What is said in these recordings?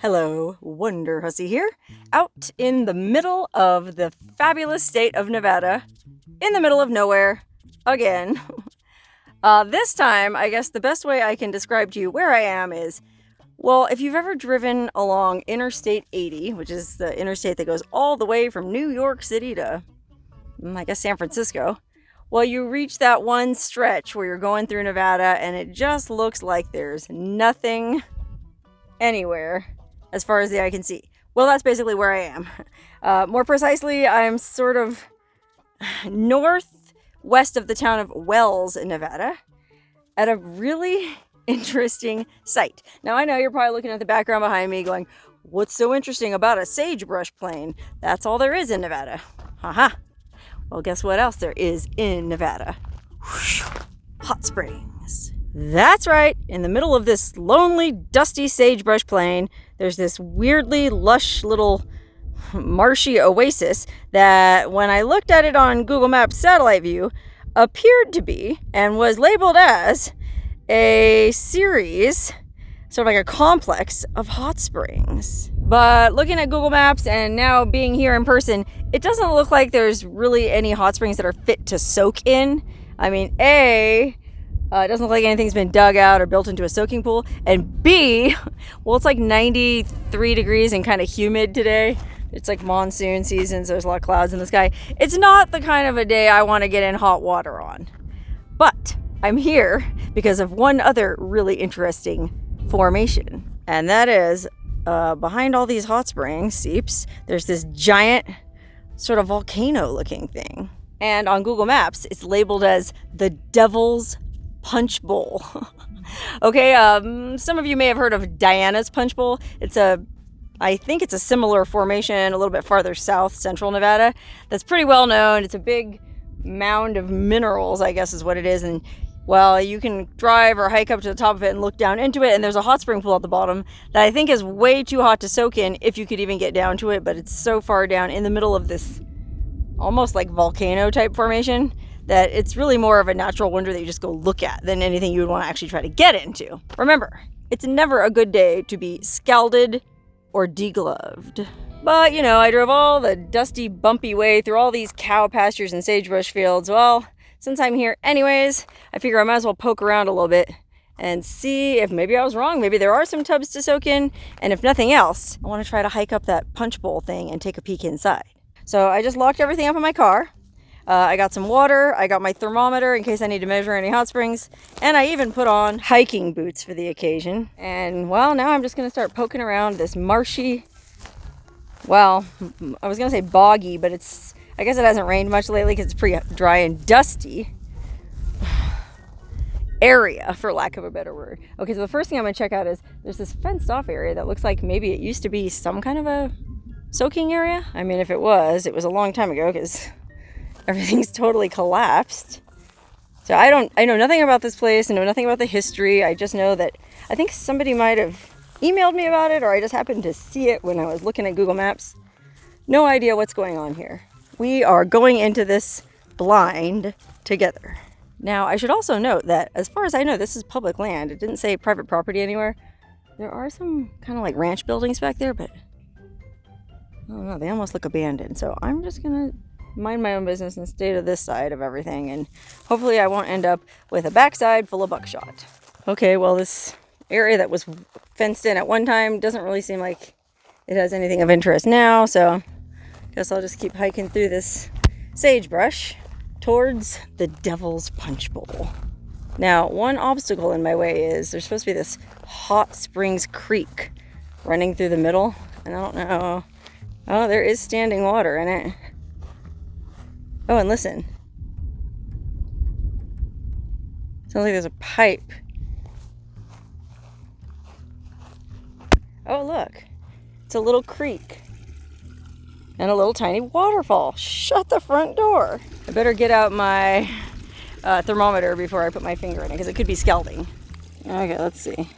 Hello, Wonderhussy here, out in the middle of the fabulous state of Nevada, in the middle of nowhere, again. This time, I guess the best way I can describe to you where I am is, well, if you've ever driven along Interstate 80, which is the interstate that goes all the way from New York City to, I guess, San Francisco, well, you reach that one stretch where you're going through Nevada and it just looks like there's nothing anywhere as far as the eye can see. Well, that's basically where I am. More precisely, I'm sort of northwest of the town of Wells in Nevada at a really interesting site. Now, I know you're probably looking at the background behind me going, what's so interesting about a sagebrush plain? That's all there is in Nevada. Haha. Well, guess what else there is in Nevada? Hot springs. That's right. In the middle of this lonely, dusty sagebrush plain, there's this weirdly lush little marshy oasis that, when I looked at it on Google Maps satellite view, appeared to be and was labeled as a series, sort of like a complex of hot springs. But looking at Google Maps and now being here in person, it doesn't look like there's really any hot springs that are fit to soak in. I mean, it doesn't look like anything's been dug out or built into a soaking pool. And B, well, it's like 93 degrees and kind of humid today. It's like monsoon season, so there's a lot of clouds in the sky. It's not the kind of a day I want to get in hot water on. But I'm here because of one other really interesting formation. And that is, behind all these hot spring seeps, there's this giant sort of volcano looking thing. And on Google Maps, it's labeled as the Devil's Punchbowl. Okay, some of you may have heard of Diana's Punchbowl. I think it's a similar formation a little bit farther south, central Nevada. That's pretty well known. It's a big mound of minerals, I guess is what it is. And, well, you can drive or hike up to the top of it and look down into it. And there's a hot spring pool at the bottom that I think is way too hot to soak in if you could even get down to it. But it's so far down in the middle of this almost like volcano type formation that it's really more of a natural wonder that you just go look at than anything you would want to actually try to get into. Remember, it's never a good day to be scalded or degloved. But, you know, I drove all the dusty, bumpy way through all these cow pastures and sagebrush fields. Well, since I'm here anyways, I figure I might as well poke around a little bit and see if maybe I was wrong. Maybe there are some tubs to soak in. And if nothing else, I want to try to hike up that Punchbowl thing and take a peek inside. So I just locked everything up in my car. I got some water, I got my thermometer in case I need to measure any hot springs, and I even put on hiking boots for the occasion. And, well, now I'm just going to start poking around this marshy, well, I was going to say boggy, but I guess it hasn't rained much lately because it's pretty dry and dusty area, for lack of a better word. Okay, so the first thing I'm going to check out is there's this fenced off area that looks like maybe it used to be some kind of a soaking area. I mean, if it was a long time ago because everything's totally collapsed. So I know nothing about this place. I know nothing about the history. I just know that I think somebody might have emailed me about it, or I just happened to see it when I was looking at Google Maps. No idea what's going on here. We are going into this blind together. Now, I should also note that as far as I know, this is public land. It didn't say private property anywhere. There are some kind of like ranch buildings back there, but I don't know, they almost look abandoned. So I'm just gonna mind my own business and stay to this side of everything, and hopefully I won't end up with a backside full of buckshot. Okay, well, this area that was fenced in at one time doesn't really seem like it has anything of interest now, so I guess I'll just keep hiking through this sagebrush towards the Devil's Punchbowl. Now, one obstacle in my way is there's supposed to be this hot springs creek running through the middle, and I don't know. Oh, there is standing water in it. Oh, and listen. Sounds like there's a pipe. Oh, look. It's a little creek. And a little tiny waterfall. Shut the front door. I better get out my thermometer before I put my finger in it, because it could be scalding. Okay, let's see.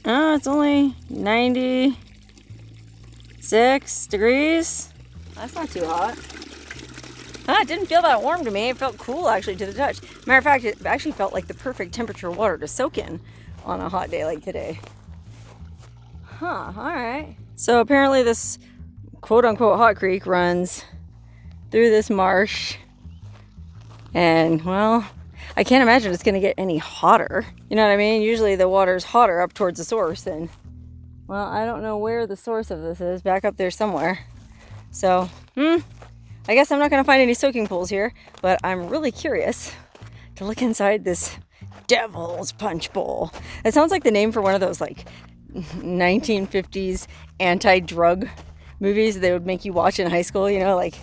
Oh, it's only 96 degrees. That's not too hot. It didn't feel that warm to me. It felt cool, actually, to the touch. Matter of fact, it actually felt like the perfect temperature water to soak in on a hot day like today. Huh, all right. So apparently this quote-unquote hot creek runs through this marsh. And, well, I can't imagine it's going to get any hotter. You know what I mean? Usually the water's hotter up towards the source. And, well, I don't know where the source of this is. Back up there somewhere. So, I guess I'm not going to find any soaking pools here. But I'm really curious to look inside this Devil's Punchbowl. It sounds like the name for one of those, like, 1950s anti-drug movies they would make you watch in high school, you know, like,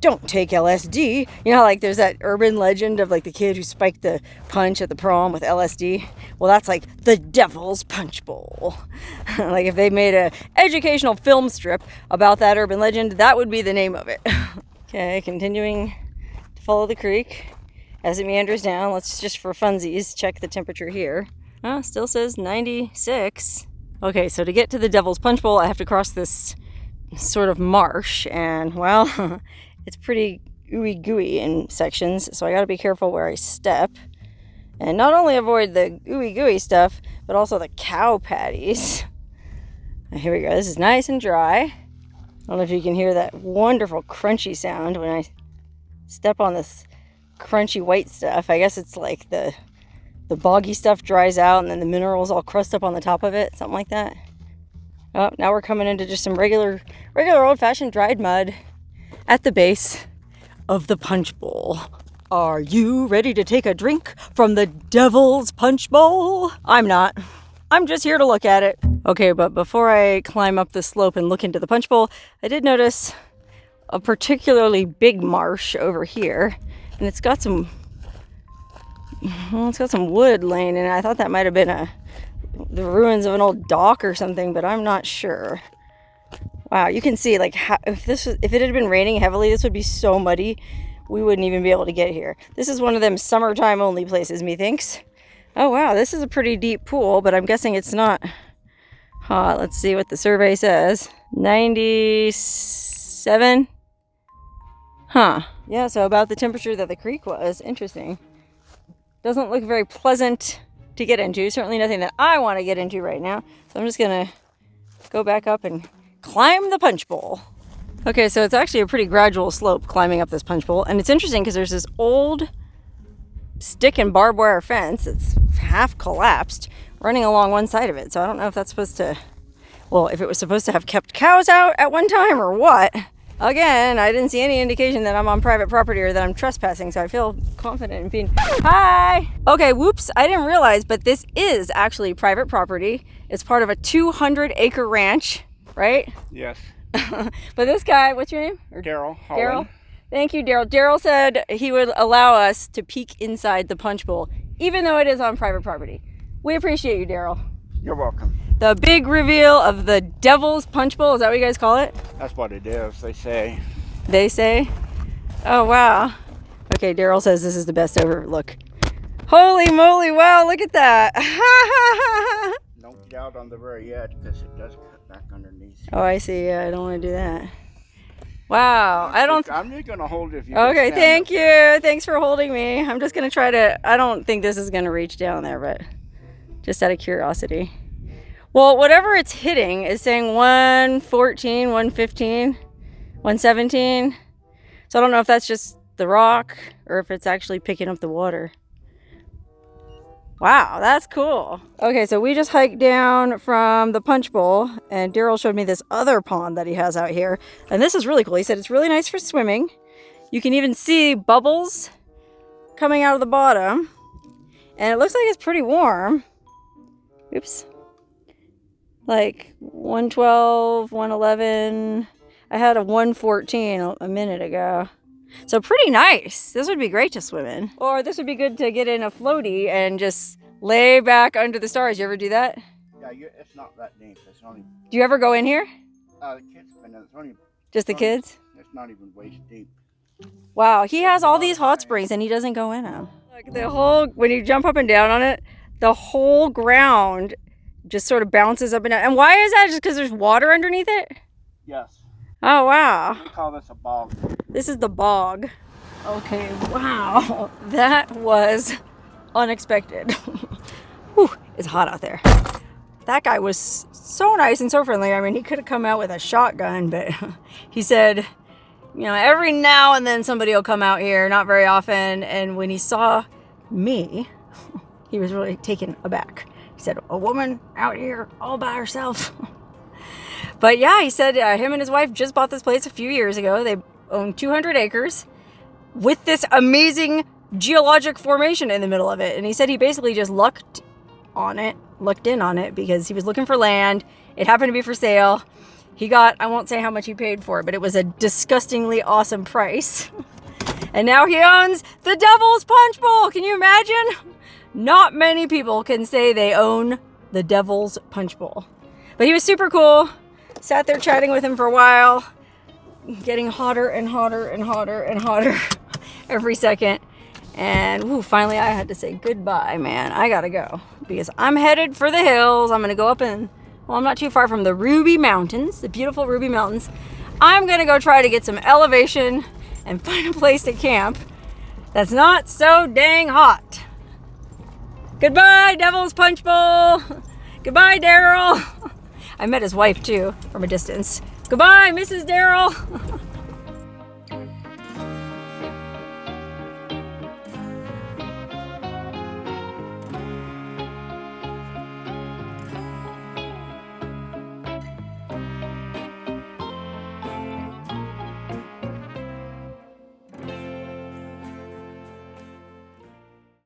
don't take LSD. You know, like there's that urban legend of like the kid who spiked the punch at the prom with LSD. Well, that's like the Devil's Punchbowl. Like if they made a educational film strip about that urban legend, that would be the name of it. Okay, continuing to follow the creek as it meanders down. Let's just for funsies check the temperature here. Oh, still says 96. Okay, so to get to the Devil's Punchbowl, I have to cross this sort of marsh, and well, it's pretty ooey gooey in sections, so I gotta be careful where I step. And not only avoid the ooey gooey stuff, but also the cow patties. Here we go, this is nice and dry. I don't know if you can hear that wonderful crunchy sound when I step on this crunchy white stuff. I guess it's like the boggy stuff dries out and then the minerals all crust up on the top of it, something like that. Oh, now we're coming into just some regular old-fashioned dried mud at the base of the punch bowl. Are you ready to take a drink from the Devil's Punchbowl? I'm not. I'm just here to look at it. Okay, but before I climb up the slope and look into the punch bowl, I did notice a particularly big marsh over here, and it's got some wood laying in it. I thought that might have been the ruins of an old dock or something, but I'm not sure. Wow, you can see like if it had been raining heavily, this would be so muddy we wouldn't even be able to get here. This is one of them summertime only places, methinks. Oh wow, this is a pretty deep pool, but I'm guessing it's not hot. Let's see what the survey says. 97. Huh. Yeah, so about the temperature that the creek was. Interesting. Doesn't look very pleasant to get into. Certainly nothing that I want to get into right now. So I'm just gonna go back up and climb the punch bowl. Okay, so it's actually a pretty gradual slope climbing up this punch bowl, and it's interesting because there's this old stick and barbed wire fence. It's half collapsed running along one side of it. So I don't know if that's supposed to, well, if it was supposed to have kept cows out at one time or what. Again, I didn't see any indication that I'm on private property or that I'm trespassing, so I feel confident in being... Hi! Okay, whoops, I didn't realize, but this is actually private property. It's part of a 200-acre ranch, right? Yes. But this guy, what's your name? Daryl. Daryl? Thank you, Daryl. Daryl said he would allow us to peek inside the punch bowl, even though it is on private property. We appreciate you, Daryl. You're welcome. The big reveal of the Devil's Punch Bowl, is that what you guys call it? That's what it is, they say. They say? Oh, wow. Okay, Daryl says this is the best overlook. Holy moly, wow, look at that. Don't get out on the very edge because it does cut back underneath. Oh, I see. Yeah, I don't want to do that. Wow, I'm just going to hold it if you Okay, thank you. Thanks for holding me. I'm just going to try to, I don't think this is going to reach down there, but just out of curiosity. Well, whatever it's hitting is saying 114, 115, 117. So I don't know if that's just the rock or if it's actually picking up the water. Wow, that's cool. Okay, so we just hiked down from the punch bowl and Daryl showed me this other pond that he has out here. And this is really cool. He said it's really nice for swimming. You can even see bubbles coming out of the bottom. And it looks like it's pretty warm. Oops. Like 112, 111. I had a 114 a minute ago. So pretty nice. This would be great to swim in. Or this would be good to get in a floaty and just lay back under the stars. You ever do that? Yeah, it's not that deep. It's only... Do you ever go in here? The kids been in. It's only... Just the kids? It's not even waist deep. Wow, he has all these hot springs and he doesn't go in them. Like the whole, when you jump up and down on it, the whole ground just sort of bounces up and down. And why is that? Just because there's water underneath it? Yes. Oh, wow. We call this a bog. This is the bog. Okay, wow. That was unexpected. Whew, it's hot out there. that guy was so nice and so friendly. I mean, he could have come out with a shotgun, but he said, you know, every now and then somebody will come out here, not very often. And when he saw me, he was really taken aback. He said, a woman out here all by herself. But yeah, he said him and his wife just bought this place a few years ago. They own 200 acres with this amazing geologic formation in the middle of it. And he said he basically just looked in on it because he was looking for land. It happened to be for sale. He got, I won't say how much he paid for it, but it was a disgustingly awesome price. And now he owns the Devil's Punchbowl. Can you imagine? Not many people can say they own the Devil's Punchbowl. But he was super cool. Sat there chatting with him for a while, getting hotter and hotter and hotter and hotter every second. And finally I had to say goodbye, man. I gotta go because I'm headed for the hills. I'm gonna go up and, well, I'm not too far from the Ruby Mountains, the beautiful Ruby Mountains. I'm gonna go try to get some elevation and find a place to camp that's not so dang hot. Goodbye, Devil's Punchbowl. Goodbye, Daryl. I met his wife too from a distance. Goodbye, Mrs. Daryl.